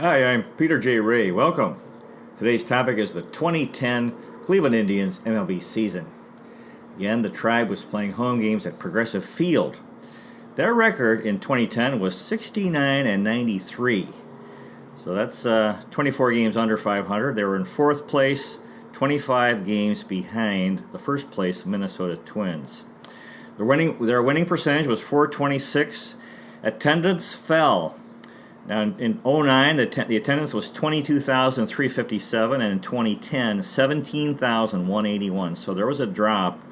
Hi, I'm Peter J. Ray. Welcome. Today's topic is the 2010 Cleveland Indians MLB season. Again, the Tribe was playing home games at Progressive Field. Their record in 2010 was 69 and 93. So that's 24 games under 500. They were in fourth place, 25 games behind the first place Minnesota Twins. Their winning percentage was .426. Attendance fell. Now, in 09, the attendance was 22,357, and in 2010, 17,181. So there was a drop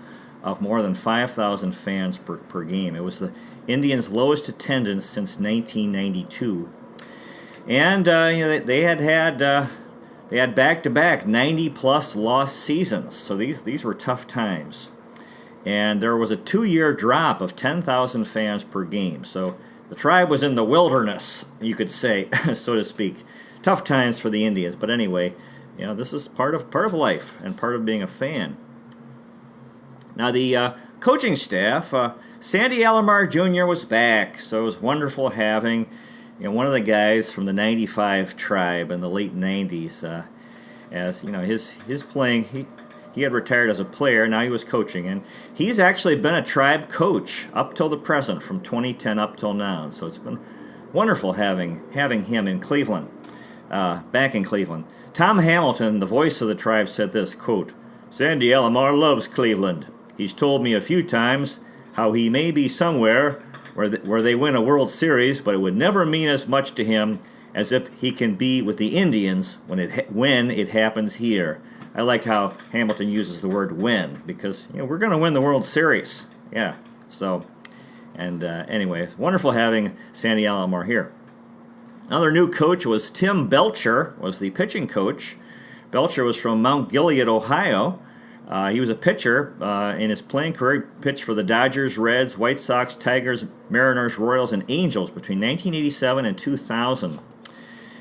of more than 5,000 fans per game. It was the Indians' lowest attendance since 1992. And they had back-to-back 90-plus loss seasons. So these were tough times. And there was a 2-year drop of 10,000 fans per game. So the Tribe was in the wilderness, you could say, so to speak. Tough times for the Indians, but anyway, this is part of life and part of being a fan. Now the coaching staff, Sandy Alomar Jr. was back, so it was wonderful having one of the guys from the '95 Tribe in the late '90s. As his playing, he had retired as a player. Now he was coaching, and he's actually been a Tribe coach up till the present, from 2010 up till now. So it's been wonderful having him in Cleveland, back in Cleveland. Tom Hamilton, the voice of the Tribe, said this, quote, "Sandy Alomar loves Cleveland. He's told me a few times how he may be somewhere where they win a World Series, but it would never mean as much to him as if he can be with the Indians when it happens here." I like how Hamilton uses the word "win" because we're going to win the World Series. Yeah. So, and anyway, it's wonderful having Sandy Alomar here. Another new coach was Tim Belcher, was the pitching coach. Belcher was from Mount Gilead, Ohio. He was a pitcher in his playing career. He pitched for the Dodgers, Reds, White Sox, Tigers, Mariners, Royals, and Angels between 1987 and 2000.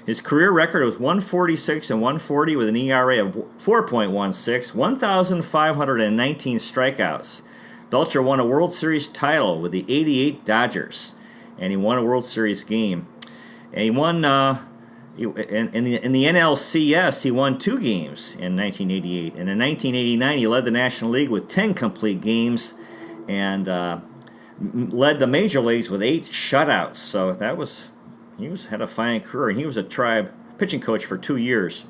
His career record was 146 and 140 with an ERA of 4.16, 1,519 strikeouts. Belcher won a World Series title with the '88 Dodgers, and he won a World Series game. And he won in the NLCS. He won 2 games in 1988, and in 1989 he led the National League with 10 complete games, and led the major leagues with 8 shutouts. So he had a fine career, and he was a Tribe pitching coach for 2 years.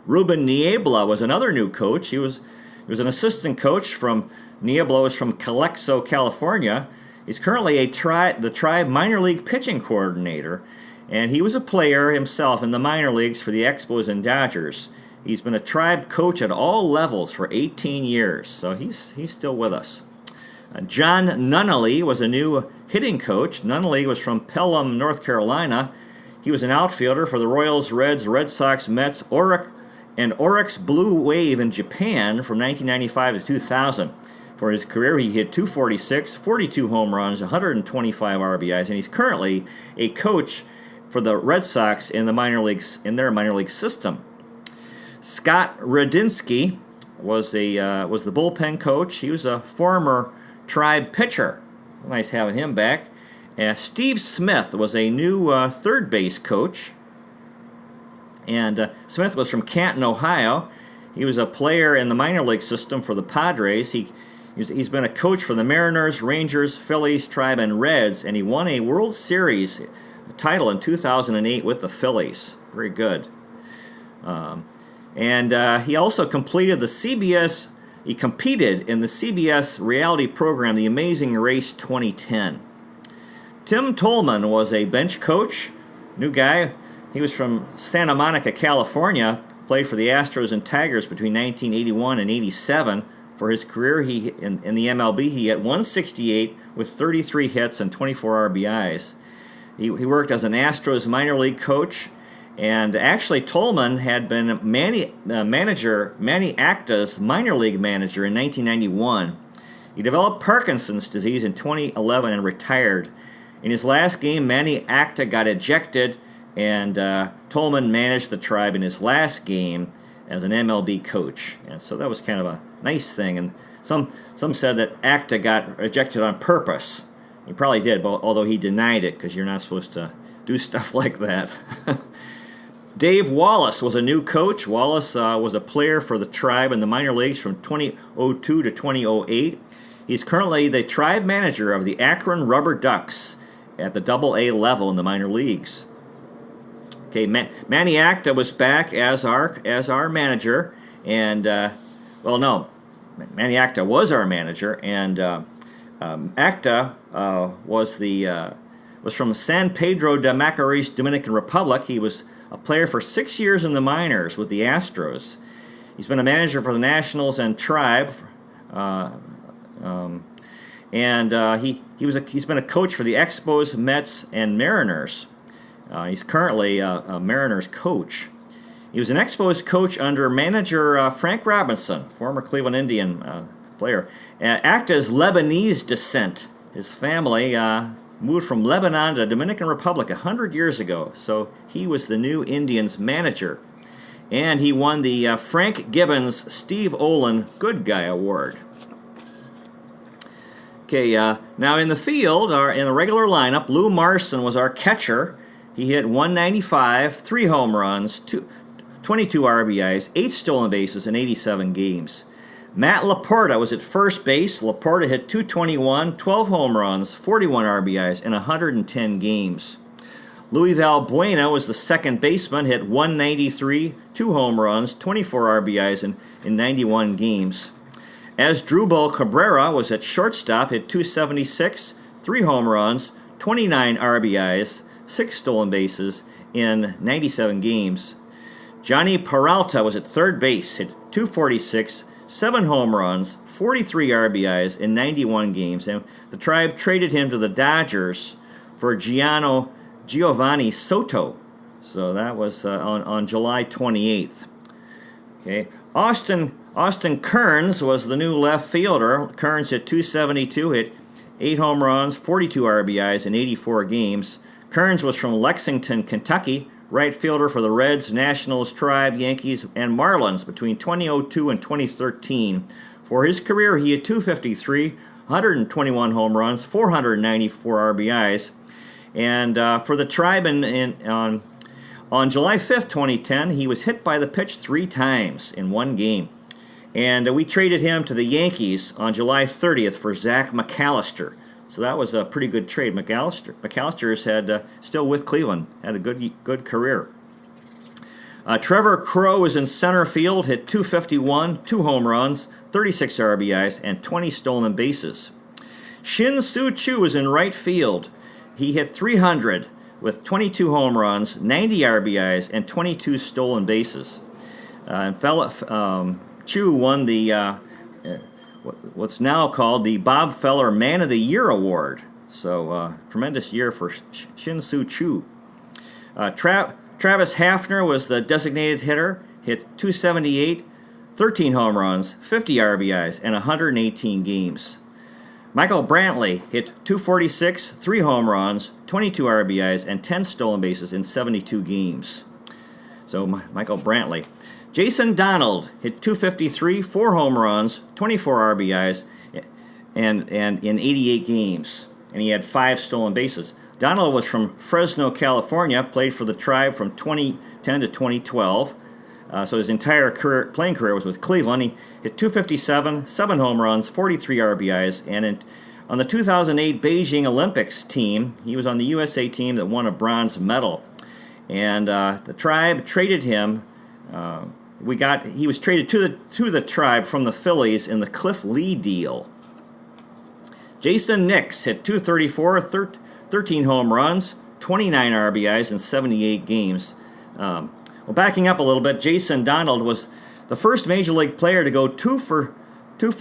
Ruben Niebla was another new coach. He was an assistant coach from Niebla was from Calexo, California. He's currently the Tribe minor league pitching coordinator, and he was a player himself in the minor leagues for the Expos and Dodgers. He's been a Tribe coach at all levels for 18 years, so he's still with us. John Nunnally was a new hitting coach. Nunnally was from Pelham, North Carolina. He was an outfielder for the Royals, Reds, Red Sox, Mets, Oryx Blue Wave in Japan from 1995 to 2000. For his career, he hit .246, 42 home runs, 125 RBIs, and he's currently a coach for the Red Sox in their minor league system. Scott Radinsky was the bullpen coach. He was a former Tribe pitcher. Nice having him back. Steve Smith was a new third base coach. And Smith was from Canton, Ohio. He was a player in the minor league system for the Padres. He's been a coach for the Mariners, Rangers, Phillies, Tribe, and Reds, and he won a World Series title in 2008 with the Phillies. Very good. He also completed the CBS. He competed in the CBS reality program, The Amazing Race 2010. Tim Tolman was a bench coach, new guy. He was from Santa Monica, California, played for the Astros and Tigers between 1981 and 87. For his career in the MLB, he hit .168 with 33 hits and 24 RBIs. He worked as an Astros minor league coach. And actually, Tolman had been Manny Acta's minor league manager in 1991. He developed Parkinson's disease in 2011 and retired. In his last game, Manny Acta got ejected, and Tolman managed the Tribe in his last game as an MLB coach. And so that was kind of a nice thing. And some said that Acta got ejected on purpose. He probably did, although he denied it because you're not supposed to do stuff like that. Dave Wallace was a new coach. Wallace was a player for the Tribe in the minor leagues from 2002 to 2008. He's currently the Tribe manager of the Akron Rubber Ducks at the Double-A level in the minor leagues. Okay, Manny Acta was back as our manager, and Manny Acta was our manager, and Acta was from San Pedro de Macorís, Dominican Republic. He was a player for 6 years in the minors with the Astros. He's been a manager for the Nationals and Tribe, he's been a coach for the Expos, Mets, and Mariners. He's currently a Mariners coach. He was an Expos coach under manager Frank Robinson, former Cleveland Indian player. Acta is Lebanese descent. His family moved from Lebanon to the Dominican Republic 100 years ago, so he was the new Indians manager. And he won the Frank Gibbons Steve Olin Good Guy Award. Okay, now in the field, in the regular lineup, Lou Marson was our catcher. He hit 195, 3 home runs, 22 RBIs, 8 stolen bases in 87 games. Matt Laporta was at first base. Laporta hit 221, 12 home runs, 41 RBIs in 110 games. Luis Valbuena was the second baseman, hit 193, 2 home runs, 24 RBIs in 91 games. Asdrubal Cabrera was at shortstop, hit 276, 3 home runs, 29 RBIs, 6 stolen bases in 97 games. Johnny Peralta was at third base, hit 246, 7 home runs, 43 RBIs in 91 games, and the Tribe traded him to the Dodgers for Giovanni Soto. So that was on July 28th. Okay, Austin Kearns was the new left fielder. Kearns hit 272, hit 8 home runs, 42 RBIs in 84 games. Kearns was from Lexington, Kentucky, right fielder for the Reds, Nationals, Tribe, Yankees, and Marlins between 2002 and 2013. For his career, he had 253, 121 home runs, 494 RBIs. And for the Tribe on July 5th, 2010, he was hit by the pitch 3 times in one game. And we traded him to the Yankees on July 30th for Zach McAllister. So that was a pretty good trade. McAllister's had still with Cleveland, had a good career. Trevor Crowe was in center field, hit 251, 2 home runs, 36 RBIs, and 20 stolen bases. Shin-Soo Choo was in right field. He hit 300 with 22 home runs, 90 RBIs, and 22 stolen bases. Choo won the what's now called the Bob Feller Man of the Year Award. So tremendous year for Shin-Soo Choo. Travis Hafner was the designated hitter, hit 278, 13 home runs, 50 RBIs, and 118 games. Michael Brantley hit 246, 3 home runs, 22 RBIs, and 10 stolen bases in 72 games. So Michael Brantley. Jason Donald hit 253, 4 home runs, 24 RBIs, and in 88 games. And he had 5 stolen bases. Donald was from Fresno, California, played for the Tribe from 2010 to 2012. So his entire playing career was with Cleveland. He hit 257, 7 home runs, 43 RBIs, and on the 2008 Beijing Olympics team, he was on the USA team that won a bronze medal. And the Tribe traded him. He was traded to the Tribe from the Phillies in the Cliff Lee deal. Jason Nix hit 234, 13 home runs, 29 RBIs in 78 games. Well, backing up a little bit, Jason Donald was the first major league player to go 2 for 2.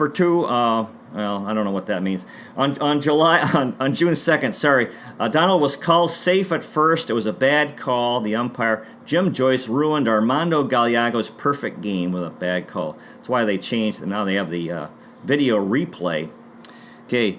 Well, I don't know what that means. On June 2nd, Donald was called safe at first. It was a bad call. The umpire, Jim Joyce, ruined Armando Gallegos' perfect game with a bad call. That's why they changed, and now they have the video replay. Okay,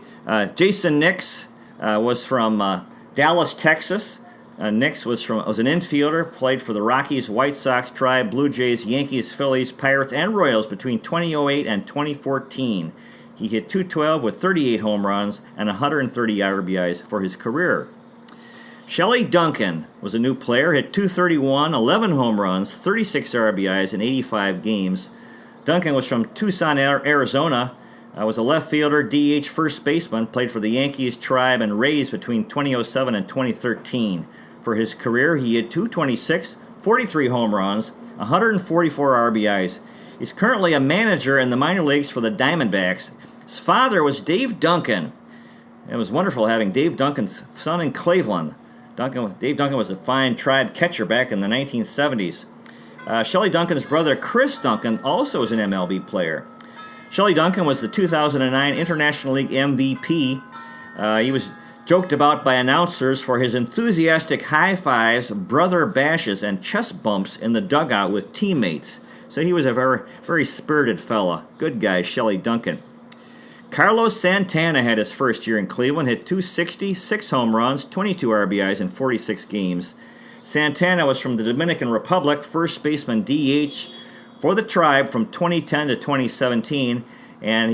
Jason Nix was from Dallas, Texas. Nix was an infielder, played for the Rockies, White Sox, Tribe, Blue Jays, Yankees, Phillies, Pirates, and Royals between 2008 and 2014. He hit 212 with 38 home runs and 130 RBIs for his career. Shelley Duncan was a new player, hit .231, 11 home runs, 36 RBIs in 85 games. Duncan was from Tucson, Arizona, was a left fielder, DH, first baseman, played for the Yankees, Tribe, and Rays between 2007 and 2013. For his career, he hit .226, 43 home runs, 144 RBIs. He's currently a manager in the minor leagues for the Diamondbacks. His father was Dave Duncan. It was wonderful having Dave Duncan's son in Cleveland. Dave Duncan was a fine Tribe catcher back in the 1970s. Shelley Duncan's brother, Chris Duncan, also was an MLB player. Shelley Duncan was the 2009 International League MVP. He was joked about by announcers for his enthusiastic high fives, brother bashes, and chest bumps in the dugout with teammates. So he was a very, very spirited fella. Good guy, Shelley Duncan. Carlos Santana had his first year in Cleveland, hit .260, 6 home runs, 22 RBIs in 46 games. Santana was from the Dominican Republic, first baseman DH for the Tribe from 2010 to 2017, and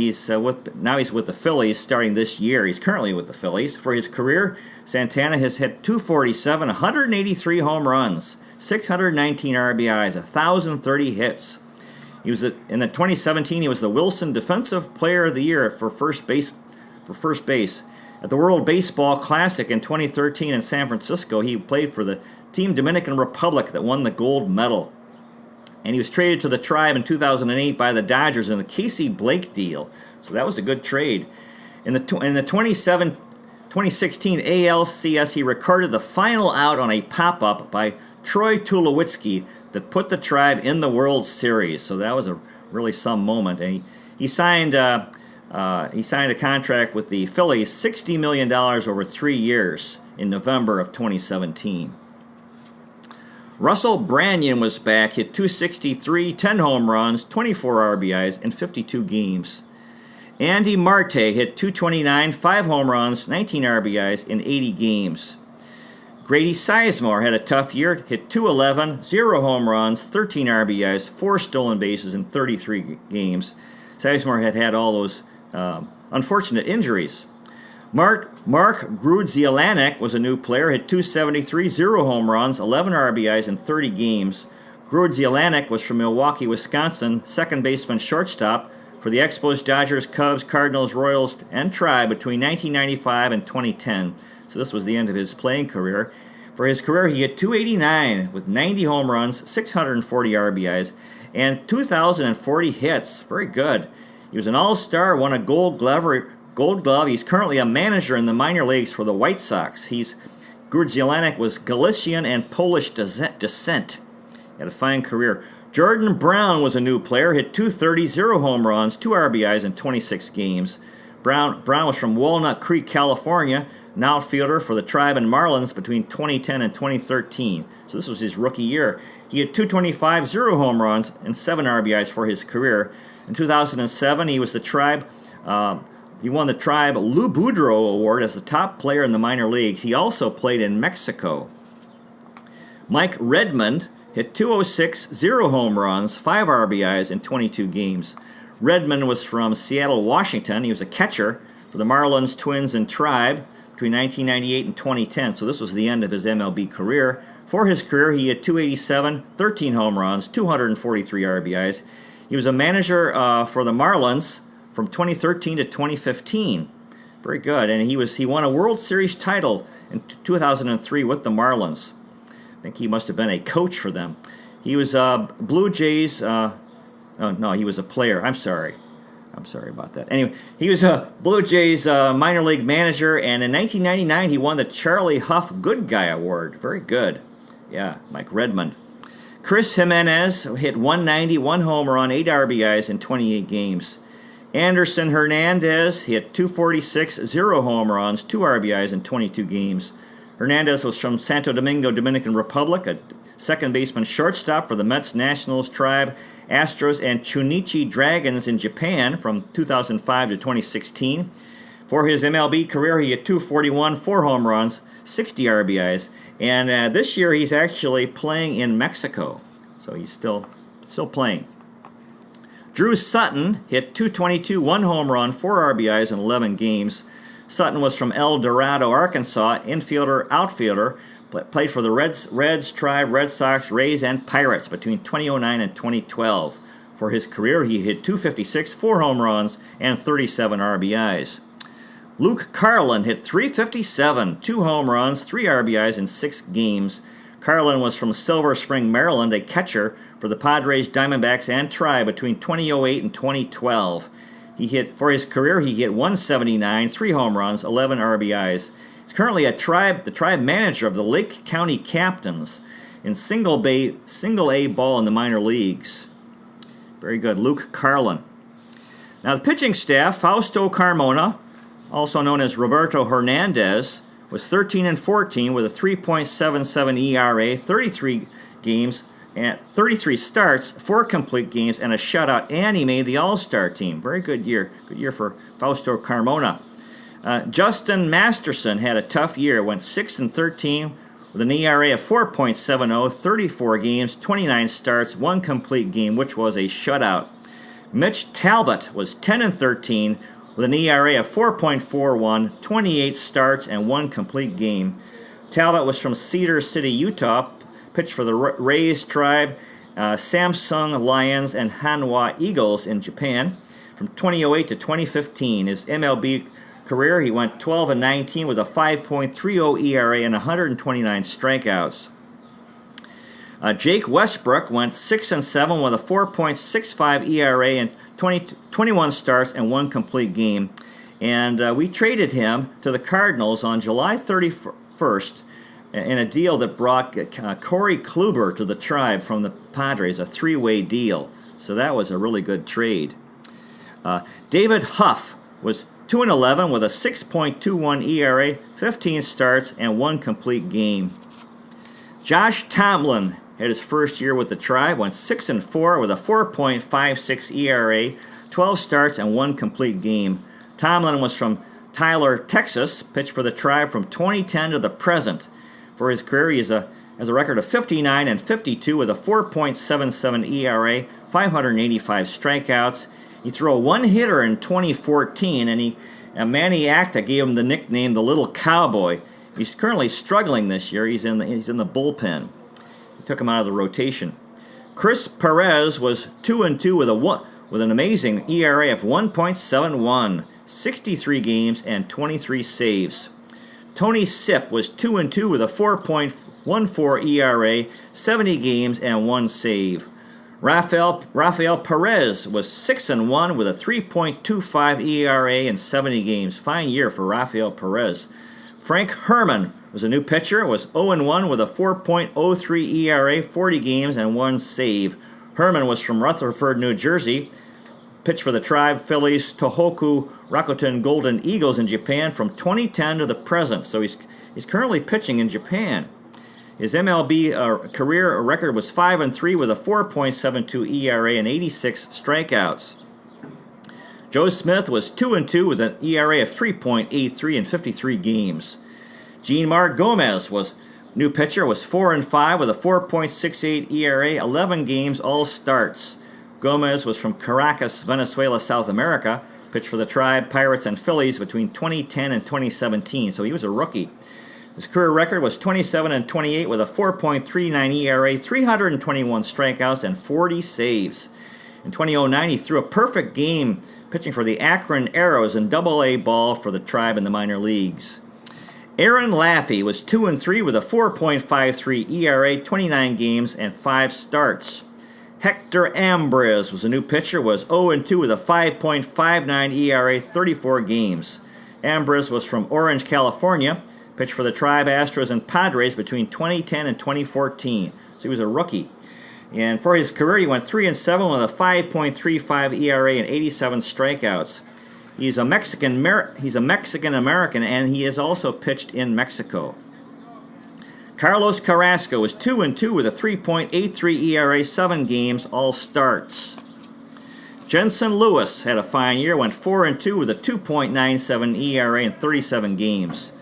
now he's with the Phillies starting this year. He's currently with the Phillies. For his career, Santana has hit .247, 183 home runs, 619 RBIs, 1,030 hits. In the 2017, he was the Wilson Defensive Player of the Year for first base. At the World Baseball Classic in 2013 in San Francisco, he played for the Team Dominican Republic that won the gold medal. And he was traded to the Tribe in 2008 by the Dodgers in the Casey Blake deal. So that was a good trade. In the 2016 ALCS, he recorded the final out on a pop-up by Troy Tulowitzki that put the Tribe in the World Series. So that was a really some moment. And he signed a contract with the Phillies, $60 million over 3 years in November of 2017. Russell Branyan was back, hit .263, 10 home runs, 24 RBIs in 52 games. Andy Marte hit .229, 5 home runs, 19 RBIs in 80 games. Grady Sizemore had a tough year, hit .211, 0 home runs, 13 RBIs, 4 stolen bases in 33 games. Sizemore had all those unfortunate injuries. Mark Grudzielanek was a new player, hit .273, 0 home runs, 11 RBIs in 30 games. Grudzielanek was from Milwaukee, Wisconsin, second baseman, shortstop for the Expos, Dodgers, Cubs, Cardinals, Royals, and Tribe between 1995 and 2010. So this was the end of his playing career. For his career, he hit .289 with 90 home runs, 640 RBIs, and 2,040 hits. Very good. He was an all-star, won a Gold Glove. He's currently a manager in the minor leagues for the White Sox. Grudzielanek was Galician and Polish descent. He had a fine career. Jordan Brown was a new player, hit .230, 0 home runs, 2 RBIs in 26 games. Brown was from Walnut Creek, California, an outfielder for the Tribe and Marlins between 2010 and 2013. So this was his rookie year. He had .225, 0 home runs, and 7 RBIs for his career. In 2007, he was the Tribe. He won the Tribe Lou Boudreau Award as the top player in the minor leagues. He also played in Mexico. Mike Redmond hit .206, 0 home runs, 5 RBIs in 22 games. Redmond was from Seattle, Washington. He was a catcher for the Marlins, Twins, and Tribe between 1998 and 2010. So this was the end of his MLB career. For his career, he had .287, 13 home runs, 243 RBIs. He was a manager for the Marlins from 2013 to 2015. Very good. And he won a World Series title in 2003 with the Marlins. I think he must have been a coach for them. He was Blue Jays. No, he was a player. I'm sorry about that. Anyway, he was a Blue Jays minor league manager, and in 1999 he won the Charlie Huff Good Guy Award. Very good. Yeah, Mike Redmond. Chris Jimenez hit .190, 1 home run, 8 RBIs in 28 games. Anderson Hernandez hit .246, 0 home runs, 2 RBIs in 22 games. Hernandez was from Santo Domingo, Dominican Republic, a second baseman shortstop for the Mets, Nationals, Tribe, Astros, and Chunichi Dragons in Japan from 2005 to 2016. For his MLB career, he had .241, 4 home runs, 60 RBIs, and this year he's actually playing in Mexico, so he's still playing. Drew Sutton hit .222, 1 home run, 4 RBIs in 11 games. Sutton was from El Dorado, Arkansas, infielder, outfielder, played for the Reds, Tribe, Red Sox, Rays, and Pirates between 2009 and 2012. For his career, he hit .256, 4 home runs, and 37 RBIs. Luke Carlin hit .357, 2 home runs, 3 RBIs in 6 games. Carlin was from Silver Spring, Maryland, a catcher for the Padres, Diamondbacks, and Tribe between 2008 and 2012. For his career, he hit .179, 3 home runs, 11 RBIs. He's currently the Tribe manager of the Lake County Captains in single A ball in the minor leagues. Very good, Luke Carlin. Now the pitching staff: Fausto Carmona, also known as Roberto Hernandez, was 13-14 with a 3.77 ERA, 33 games, and 33 starts, 4 complete games, and a shutout, and he made the All-Star team. Very good year. Good year for Fausto Carmona. Justin Masterson had a tough year, went 6-13 with an ERA of 4.70, 34 games, 29 starts, 1 complete game, which was a shutout. Mitch Talbot was 10-13 with an ERA of 4.41, 28 starts, and 1 complete game. Talbot was from Cedar City, Utah, pitched for the Rays, Tribe, Samsung Lions, and Hanwha Eagles in Japan from 2008 to 2015. His MLB career, he went 12-19 with a 5.30 ERA and 129 strikeouts. Jake Westbrook went 6-7 with a 4.65 ERA and 21 starts and 1 complete game. And we traded him to the Cardinals on July 31st in a deal that brought Corey Kluber to the Tribe from the Padres, a 3-way deal. So that was a really good trade. David Huff was 2-11 with a 6.21 ERA, 15 starts, and 1 complete game. Josh Tomlin had his first year with the Tribe, went 6-4 with a 4.56 ERA, 12 starts, and 1 complete game. Tomlin was from Tyler, Texas, pitched for the Tribe from 2010 to the present. For his career, he has a record of 59-52 with a 4.77 ERA, 585 strikeouts. He threw a one-hitter in 2014, and Manny Acta gave him the nickname the Little Cowboy. He's currently struggling this year. He's in the bullpen. He took him out of the rotation. Chris Perez was 2-2 with an amazing ERA of 1.71, 63 games and 23 saves. Tony Sipp was 2-2 with a 4.14 ERA, 70 games and 1 save. Rafael Perez was 6-1 with a 3.25 ERA and 70 games. Fine year for Rafael Perez. Frank Herman was a new pitcher, was 0-1 with a 4.03 ERA, 40 games and 1 save. Herman was from Rutherford, New Jersey, pitched for the Tribe, Phillies, Tohoku, Rakuten Golden Eagles in Japan from 2010 to the present. So he's currently pitching in Japan. His MLB career record was 5-3 with a 4.72 ERA and 86 strikeouts. Joe Smith was 2-2 with an ERA of 3.83 in 53 games. Jean-Marc Gomez was new pitcher, was 4-5 with a 4.68 ERA, 11 games, all starts. Gomez was from Caracas, Venezuela, South America, pitched for the Tribe, Pirates, and Phillies between 2010 and 2017, so he was a rookie. His career record was 27-28 with a 4.39 ERA, 321 strikeouts, and 40 saves. In 2009, he threw a perfect game pitching for the Akron Arrows in Double-A ball for the Tribe in the minor leagues. Aaron Laffey was 2-3 with a 4.53 ERA, 29 games, and 5 starts. Hector Ambrose was a new pitcher, was 0-2 with a 5.59 ERA, 34 games. Ambrose was from Orange, California, pitched for the Tribe, Astros, and Padres between 2010 and 2014. So he was a rookie. And for his career, he went 3-7 with a 5.35 ERA and 87 strikeouts. He's a Mexican-American, and he has also pitched in Mexico. Carlos Carrasco was 2-2 with a 3.83 ERA, 7 games, all starts. Jensen Lewis had a fine year, went 4-2 with a 2.97 ERA in 37 games.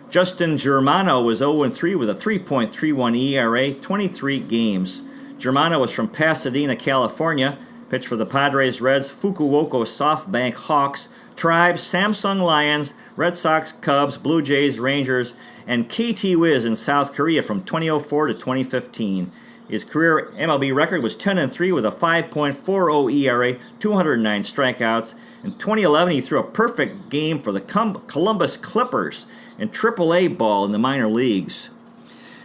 Justin Germano was 0-3 with a 3.31 ERA, 23 games. Germano was from Pasadena, California, Pitched for the Padres, Reds, Fukuoka SoftBank Hawks, Tribe, Samsung Lions, Red Sox, Cubs, Blue Jays, Rangers, and KT Wiz in South Korea from 2004 to 2015. His career MLB record was 10-3 with a 5.40 ERA, 209 strikeouts. In 2011, he threw a perfect game for the Columbus Clippers in AAA ball in the minor leagues.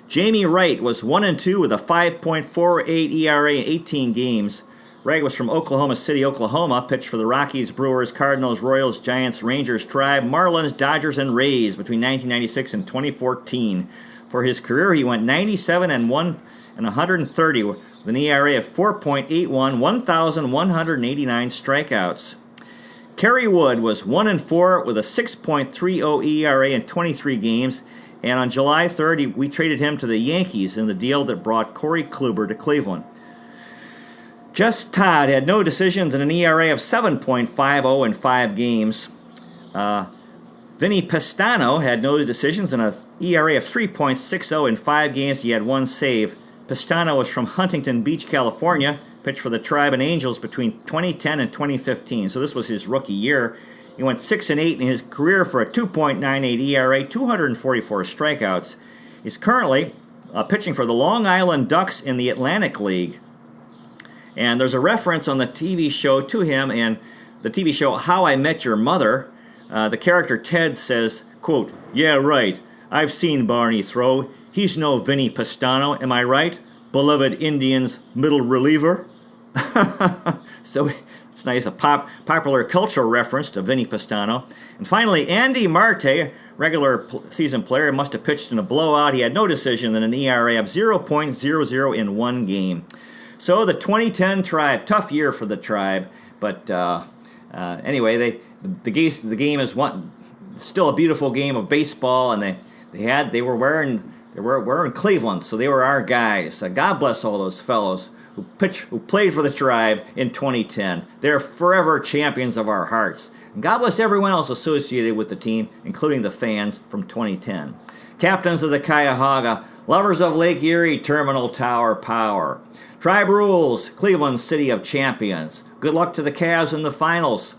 Jamie Wright was 1-2 with a 5.48 ERA in 18 games. Wright was from Oklahoma City, Oklahoma, pitched for the Rockies, Brewers, Cardinals, Royals, Giants, Rangers, Tribe, Marlins, Dodgers, and Rays between 1996 and 2014. For his career, he went 97-1 and 130 with an ERA of 4.81, 1,189 strikeouts. Kerry Wood was 1-4 with a 6.30 ERA in 23 games, and on July 3rd, we traded him to the Yankees in the deal that brought Corey Kluber to Cleveland. Jess Todd had no decisions and an ERA of 7.50 in 5 games. Vinny Pestano had no decisions and an ERA of 3.60 in 5 games. He had 1 save. Pestano was from Huntington Beach, California, pitched for the Tribe and Angels between 2010 and 2015. So this was his rookie year. He went 6-8 in his career for a 2.98 ERA, 244 strikeouts. He's currently pitching for the Long Island Ducks in the Atlantic League. And there's a reference on the TV show to him, and the TV show How I Met Your Mother. The character Ted says, quote, "Yeah, right. I've seen Barney throw. He's no Vinny Pestano, am I right? Beloved Indians middle reliever." So it's nice, a popular cultural reference to Vinny Pestano. And finally, Andy Marte, regular season player, must have pitched in a blowout. He had no decision and an ERA of 0.00 in 1 game. So the 2010 Tribe, tough year for the Tribe, but anyway, the game is still a beautiful game of baseball, and they were wearing Cleveland, so they were our guys. God bless all those fellows who played for the Tribe in 2010. They're forever champions of our hearts. And God bless everyone else associated with the team, including the fans from 2010. Captains of the Cuyahoga, lovers of Lake Erie, Terminal Tower Power. Tribe rules, Cleveland City of Champions. Good luck to the Cavs in the finals.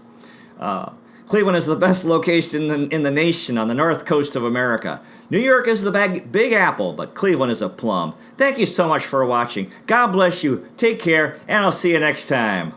Cleveland is the best location in the nation on the north coast of America. New York is the big apple, but Cleveland is a plum. Thank you so much for watching. God bless you. Take care, and I'll see you next time.